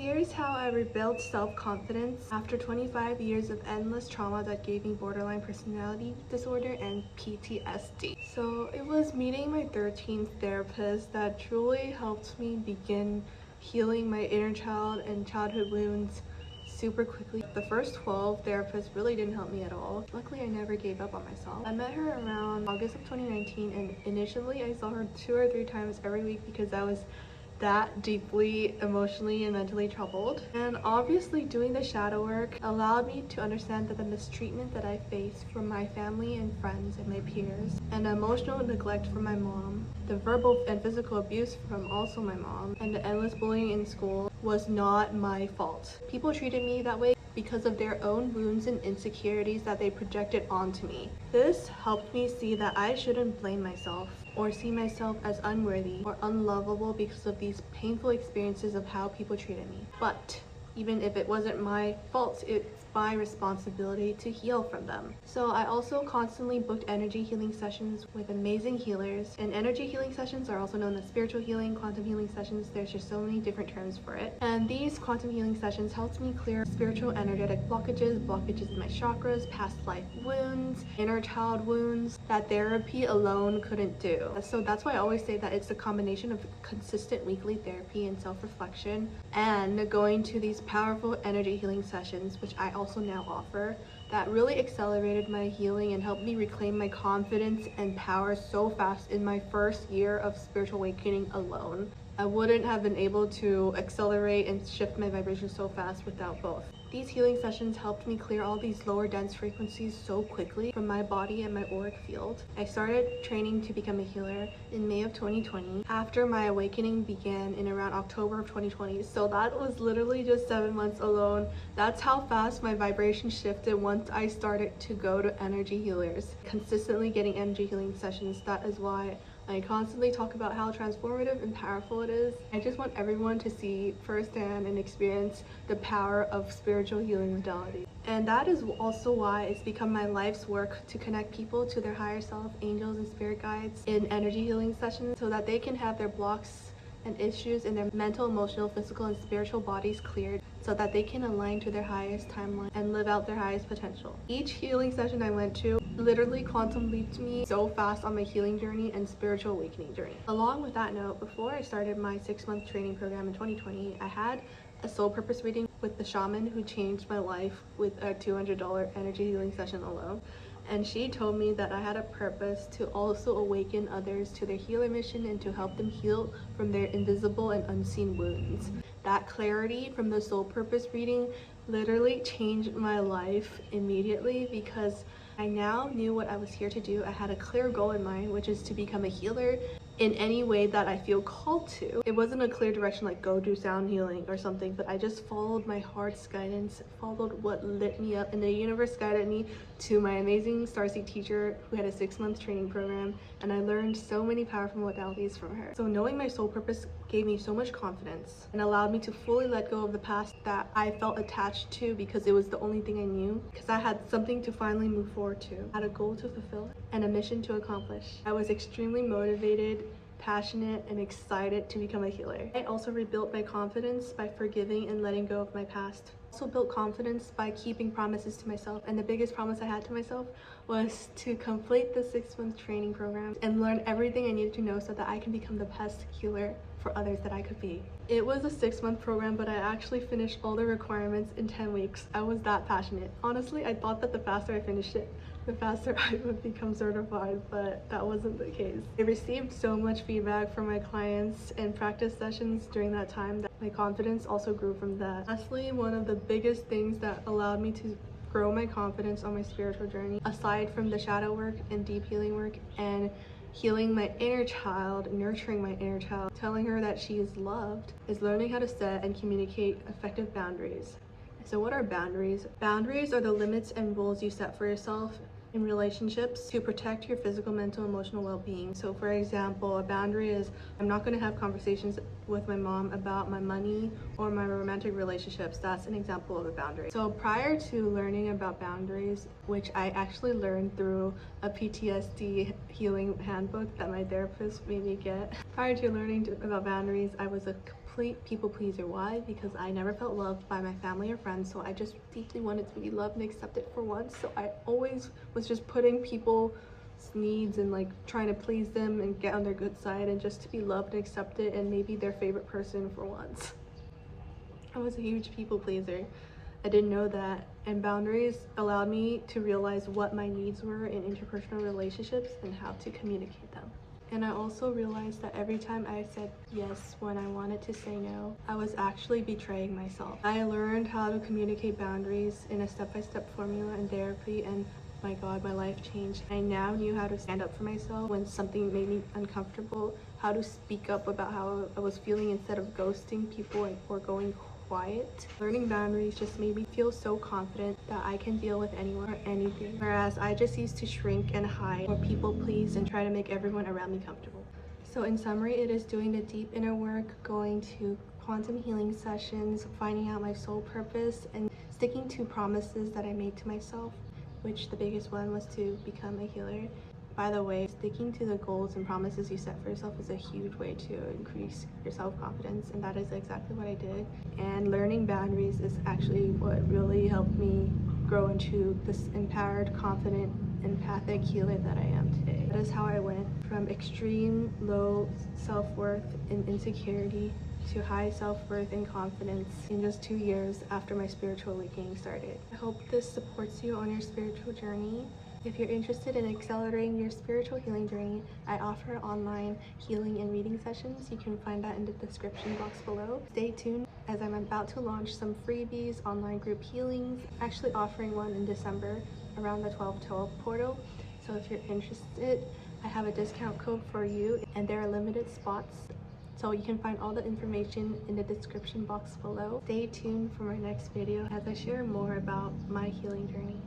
here's how I rebuilt self-confidence after 25 years of endless trauma that gave me borderline personality disorder and PTSD. So it was meeting my 13th therapist that truly helped me begin healing my inner child and childhood wounds super quickly. The first 12 therapists really didn't help me at all. Luckily, I never gave up on myself. I met her around August of 2019, and initially I saw her 2 or 3 times every week because I was that deeply emotionally and mentally troubled. And obviously doing the shadow work allowed me to understand that the mistreatment that I faced from my family and friends and my peers, and the emotional neglect from my mom, the verbal and physical abuse from also my mom, and the endless bullying in school was not my fault. People treated me that way because of their own wounds and insecurities that they projected onto me. This helped me see that I shouldn't blame myself or see myself as unworthy or unlovable because of these painful experiences of how people treated me. But even if it wasn't my fault, it's my responsibility to heal from them. So I also constantly booked energy healing sessions with amazing healers. And energy healing sessions are also known as spiritual healing, quantum healing sessions. There's just so many different terms for it. And these quantum healing sessions helped me clear spiritual energetic blockages in my chakras, past life wounds, inner child wounds that therapy alone couldn't do. So that's why I always say that it's a combination of consistent weekly therapy and self-reflection and going to these powerful energy healing sessions, which I also now offer, that really accelerated my healing and helped me reclaim my confidence and power so fast in my first year of spiritual awakening alone. I wouldn't have been able to accelerate and shift my vibration so fast without both. These healing sessions helped me clear all these lower dense frequencies so quickly from my body and my auric field. I started training to become a healer in May of 2020 after my awakening began in around October of 2020. So that was literally just 7 months alone. That's how fast my vibration shifted once I started to go to energy healers. Consistently getting energy healing sessions, that is why I constantly talk about how transformative and powerful it is. I just want everyone to see firsthand and experience the power of spiritual healing modality. And that is also why it's become my life's work to connect people to their higher self, angels and spirit guides in energy healing sessions so that they can have their blocks and issues in their mental, emotional, physical, and spiritual bodies cleared so that they can align to their highest timeline and live out their highest potential. Each healing session I went to literally quantum leaped me so fast on my healing journey and spiritual awakening journey. Along with that note, before I started my 6-month training program in 2020, I had a soul purpose reading with the shaman who changed my life with a $200 energy healing session alone. And she told me that I had a purpose to also awaken others to their healer mission and to help them heal from their invisible and unseen wounds. That clarity from the soul purpose reading literally changed my life immediately because I now knew what I was here to do. I had a clear goal in mind, which is to become a healer in any way that I feel called to. It wasn't a clear direction like go do sound healing or something, but I just followed my heart's guidance, followed what lit me up, and the universe guided me to my amazing starseed teacher who had a 6-month training program, and I learned so many powerful modalities from her. So knowing my soul purpose gave me so much confidence and allowed me to fully let go of the past that I felt attached to because it was the only thing I knew, because I had something to finally move forward to, I had a goal to fulfill and a mission to accomplish. I was extremely motivated, passionate, and excited to become a healer. I also rebuilt my confidence by forgiving and letting go of my past. I also built confidence by keeping promises to myself, and the biggest promise I had to myself was to complete the 6-month training program and learn everything I needed to know so that I can become the best healer for others that I could be. It was a 6-month program, but I actually finished all the requirements in 10 weeks. I was that passionate. Honestly, I thought that the faster I finished it, the faster I would become certified, but that wasn't the case. I received so much feedback from my clients and practice sessions during that time that my confidence also grew from that. Lastly, one of the biggest things that allowed me to grow my confidence on my spiritual journey, aside from the shadow work and deep healing work and healing my inner child, nurturing my inner child, telling her that she is loved, is learning how to set and communicate effective boundaries. So what are boundaries? Boundaries are the limits and rules you set for yourself in relationships to protect your physical, mental, emotional well-being. So for example, a boundary is I'm not going to have conversations with my mom about my money or my romantic relationships. That's an example of a boundary. So prior to learning about boundaries, which I actually learned through a PTSD healing handbook that my therapist made me get, prior to learning about boundaries, I was a complete people pleaser. Why? Because I never felt loved by my family or friends, so I just deeply wanted to be loved and accepted for once. So I always was just putting people's needs and like trying to please them and get on their good side and just to be loved and accepted and maybe their favorite person for once. I was a huge people pleaser. I didn't know that, and boundaries allowed me to realize what my needs were in interpersonal relationships and how to communicate them. And I also realized that every time I said yes when I wanted to say no, I was actually betraying myself. I learned how to communicate boundaries in a step-by-step formula in therapy, and my God, my life changed. I now knew how to stand up for myself when something made me uncomfortable, how to speak up about how I was feeling instead of ghosting people or going quiet. Learning boundaries just made me feel so confident that I can deal with anyone or anything, whereas I just used to shrink and hide or people please and try to make everyone around me comfortable. So in summary, it is doing the deep inner work, going to quantum healing sessions, finding out my soul purpose, and sticking to promises that I made to myself, which the biggest one was to become a healer. By the way, sticking to the goals and promises you set for yourself is a huge way to increase your self-confidence, and that is exactly what I did. And learning boundaries is actually what really helped me grow into this empowered, confident, empathic healer that I am today. That is how I went from extreme low self-worth and insecurity to high self-worth and confidence in just 2 years after my spiritual awakening started. I hope this supports you on your spiritual journey. If you're interested in accelerating your spiritual healing journey, I offer online healing and reading sessions. You can find that in the description box below. Stay tuned as I'm about to launch some freebies, online group healings, actually offering one in December around the 12/12 portal. So if you're interested, I have a discount code for you, and there are limited spots. So you can find all the information in the description box below. Stay tuned for my next video as I share more about my healing journey.